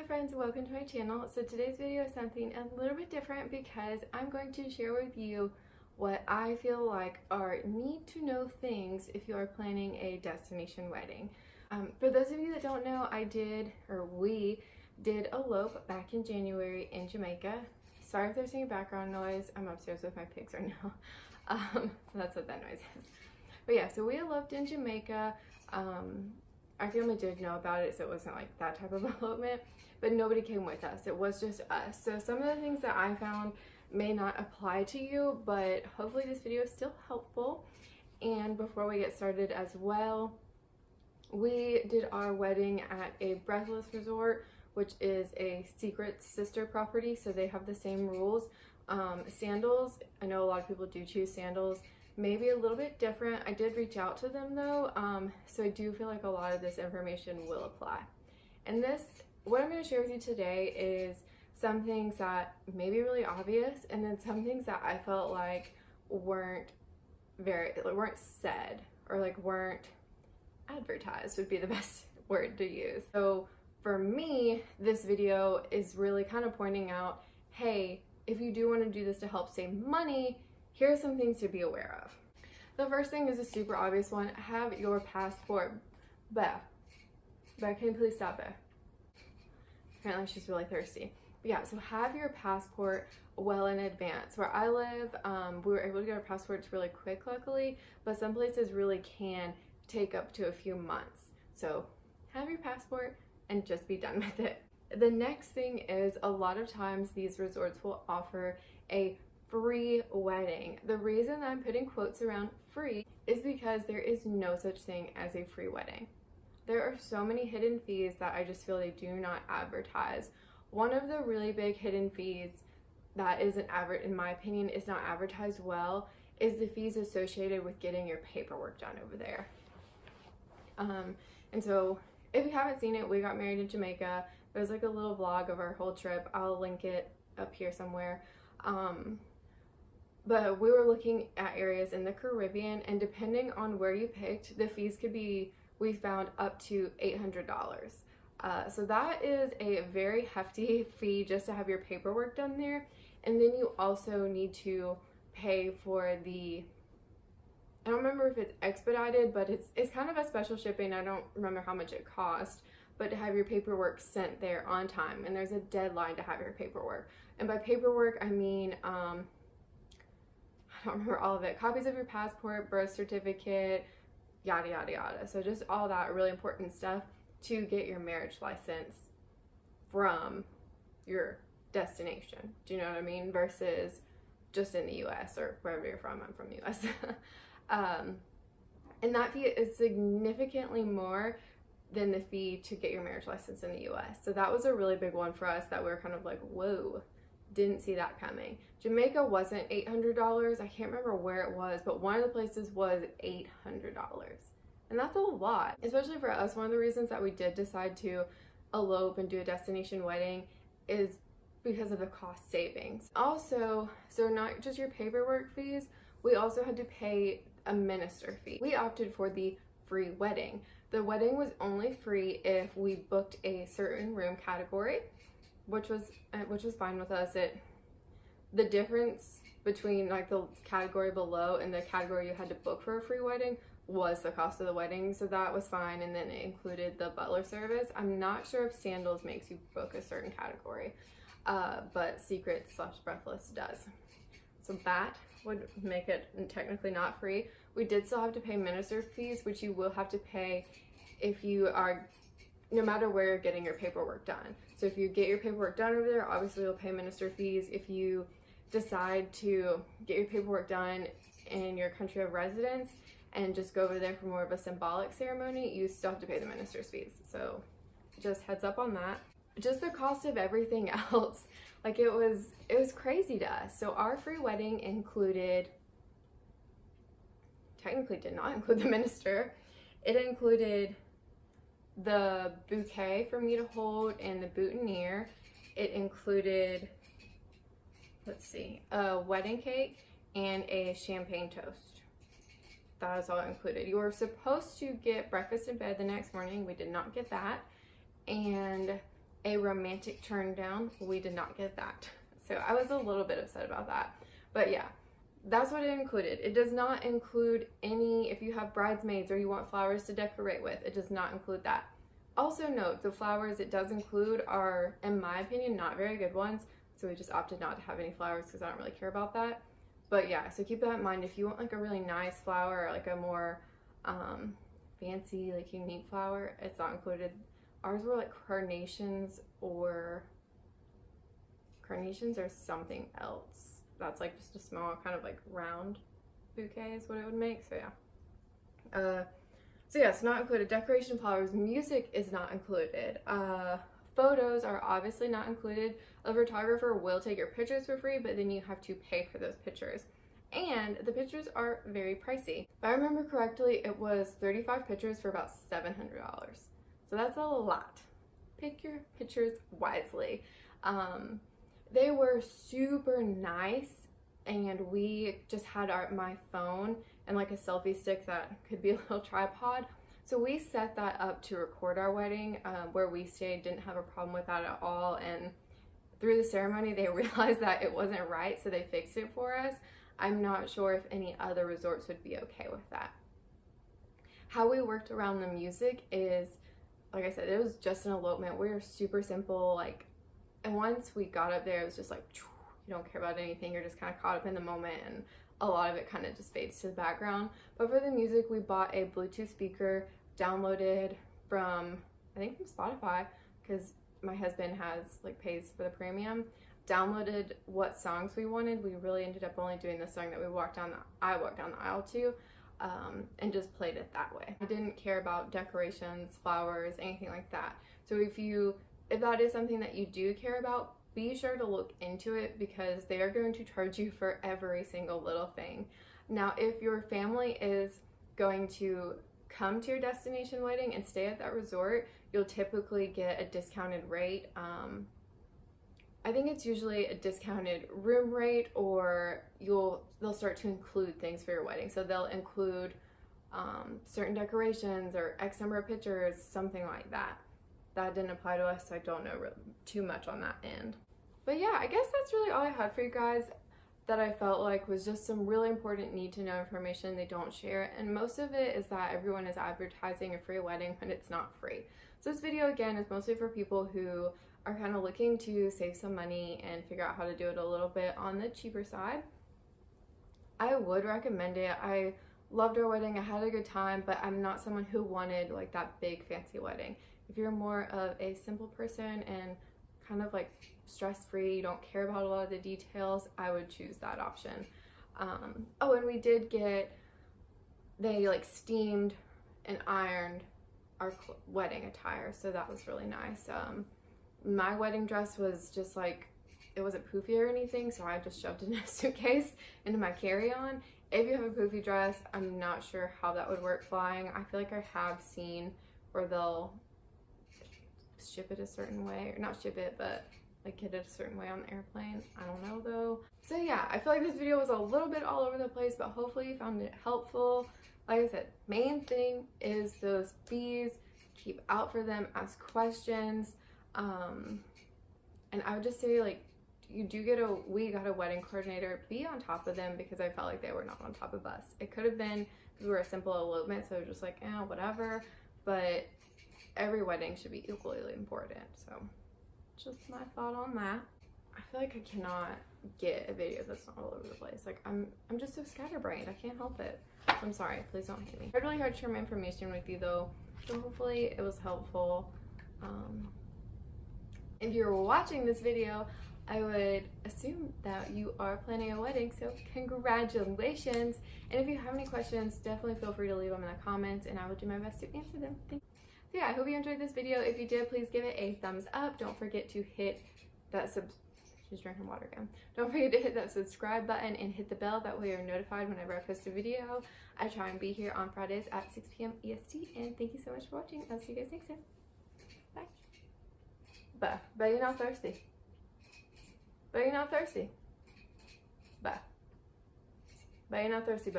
friends, welcome to my channel. So today's video is something a little bit different because I'm going to share with you what I feel like are need to know things if you are planning a destination wedding. For those of you that don't know, we did elope back in January in Jamaica. Sorry if there's any background noise. I'm upstairs with my pigs right now. So that's what that noise is. But yeah, so we eloped in Jamaica. Our family did know about it, so it wasn't like that type of elopement, but nobody came with us. It was just us. So some of the things that I found may not apply to you, but hopefully this video is still helpful. And before we get started as well, we did our wedding at a Breathless resort, which is a secret sister property, so they have the same rules. Sandals, I know a lot of people do choose sandals. Maybe a little bit different. I did reach out to them though, so I do feel like a lot of this information will apply. And what I'm going to share with you today is some things that may be really obvious, and then some things that I felt like weren't said, or like weren't advertised would be the best word to use. So for me, this video is really kind of pointing out, hey, if you do want to do this to help save money, here are some things to be aware of. The first thing is a super obvious one. Have your passport. Bear, can you please stop it? Apparently she's really thirsty. But yeah, so have your passport well in advance. Where I live, we were able to get our passports really quick, luckily, but some places really can take up to a few months. So have your passport and just be done with it. The next thing is a lot of times these resorts will offer a free wedding. The reason I'm putting quotes around free is because there is no such thing as a free wedding. There are so many hidden fees that I just feel they do not advertise. One of the really big hidden fees that in my opinion, is not advertised well is the fees associated with getting your paperwork done over there. And so if you haven't seen it, we got married in Jamaica. There's like a little vlog of our whole trip. I'll link it up here somewhere. But we were looking at areas in the Caribbean, and depending on where you picked, the fees could be, we found, up to $800. So that is a very hefty fee just to have your paperwork done there. And then you also need to pay for I don't remember if it's expedited, but it's kind of a special shipping. I don't remember how much it cost, but to have your paperwork sent there on time, and there's a deadline to have your paperwork. And by paperwork, I mean, I don't remember all of it. Copies of your passport, birth certificate, yada, yada, yada. So just all that really important stuff to get your marriage license from your destination. Do you know what I mean? Versus just in the US or wherever you're from. I'm from the US. And that fee is significantly more than the fee to get your marriage license in the US. So that was a really big one for us that we were kind of like, whoa, didn't see that coming. Jamaica wasn't $800. I can't remember where it was, but one of the places was $800. And that's a lot, especially for us. One of the reasons that we did decide to elope and do a destination wedding is because of the cost savings. Also, so not just your paperwork fees, we also had to pay a minister fee. We opted for the free wedding. The wedding was only free if we booked a certain room category, which was fine with us. The difference between like the category below and the category you had to book for a free wedding was the cost of the wedding, so that was fine. And then it included the butler service. I'm not sure if Sandals makes you book a certain category, but Secret/Breathless does. So that would make it technically not free. We did still have to pay minister fees, which you will have to pay if you are, no matter where you're getting your paperwork done. So if you get your paperwork done over there, obviously you'll pay minister fees. If you decide to get your paperwork done in your country of residence and just go over there for more of a symbolic ceremony, you still have to pay the minister's fees. So just heads up on that. Just the cost of everything else, like it was crazy to us. So our free wedding technically did not include the minister. It included the bouquet for me to hold and the boutonniere. It included, a wedding cake and a champagne toast. That is all included. You were supposed to get breakfast in bed the next morning. We did not get that. And a romantic turn down. We did not get that. So I was a little bit upset about that. But yeah, that's what it included. It does not include any, if you have bridesmaids or you want flowers to decorate with, it does not include that. Also note, the flowers it does include are, in my opinion, not very good ones. So we just opted not to have any flowers because I don't really care about that. But yeah, so keep that in mind. If you want like a really nice flower or like a more fancy, like unique flower, it's not included. Ours were like carnations or something else. That's like just a small kind of like round bouquet is what it would make. So yeah. So yeah, it's not included. Decoration, flowers, music is not included. Photos are obviously not included. A photographer will take your pictures for free, but then you have to pay for those pictures. And the pictures are very pricey. If I remember correctly, it was 35 pictures for about $700. So that's a lot. Pick your pictures wisely. They were super nice, and we just had my phone and like a selfie stick that could be a little tripod. So we set that up to record our wedding. Where we stayed didn't have a problem with that at all, and through the ceremony they realized that it wasn't right, so they fixed it for us. I'm not sure if any other resorts would be okay with that. How we worked around the music is, like I said, it was just an elopement. We were super simple, like, and once we got up there, it was just like, you don't care about anything, you're just kind of caught up in the moment, and a lot of it kind of just fades to the background. But for the music, we bought a Bluetooth speaker, downloaded from, I think from Spotify, because my husband has, like, pays for the premium, downloaded what songs we wanted. We really ended up only doing the song that I walked down the aisle to, and just played it that way. I didn't care about decorations, flowers, anything like that. So if that is something that you do care about, be sure to look into it, because they are going to charge you for every single little thing. Now, if your family is going to come to your destination wedding and stay at that resort, you'll typically get a discounted rate. I think it's usually a discounted room rate, or they'll start to include things for your wedding. So they'll include certain decorations or X number of pictures, something like that. That didn't apply to us, so I don't know too much on that end. But yeah, I guess that's really all I had for you guys that I felt like was just some really important need to know information they don't share. And most of it is that everyone is advertising a free wedding when it's not free. So this video, again, is mostly for people who are kind of looking to save some money and figure out how to do it a little bit on the cheaper side. I would recommend it. I loved our wedding. I had a good time, but I'm not someone who wanted like that big fancy wedding. If you're more of a simple person and kind of like stress-free, you don't care about a lot of the details, I would choose that option. Oh, and we did they like steamed and ironed our wedding attire, so that was really nice. My wedding dress was just like, it wasn't poofy or anything, so I just shoved it in a suitcase into my carry-on. If you have a poofy dress, I'm not sure how that would work flying. I feel like I have seen where they'll ship it a certain way, or not ship it, but like get it a certain way on the airplane. I don't know though. So yeah, I feel like this video was a little bit all over the place, but hopefully you found it helpful. Like I said, main thing is those fees. Keep out for them, ask questions, and I would just say, like, we got a wedding coordinator, be on top of them, because I felt like they were not on top of us. It could have been because we were a simple elopement, so just like, whatever, but every wedding should be equally important. So just my thought on that. I feel like I cannot get a video that's not all over the place. Like, I'm just so scatterbrained. I can't help it. So I'm sorry. Please don't hate me. I really hard to share my information with you though, so hopefully it was helpful. If you're watching this video, I would assume that you are planning a wedding, so congratulations. And if you have any questions, definitely feel free to leave them in the comments, and I will do my best to answer them. Thank you. So yeah, I hope you enjoyed this video. If you did, please give it a thumbs up. Don't forget to hit that she's drinking water again. Don't forget to hit that subscribe button and hit the bell. That way you're notified whenever I post a video. I try and be here on Fridays at 6 p.m. EST. And thank you so much for watching. I'll see you guys next time. Bye. But you're not thirsty. But you're not thirsty. But you're not thirsty,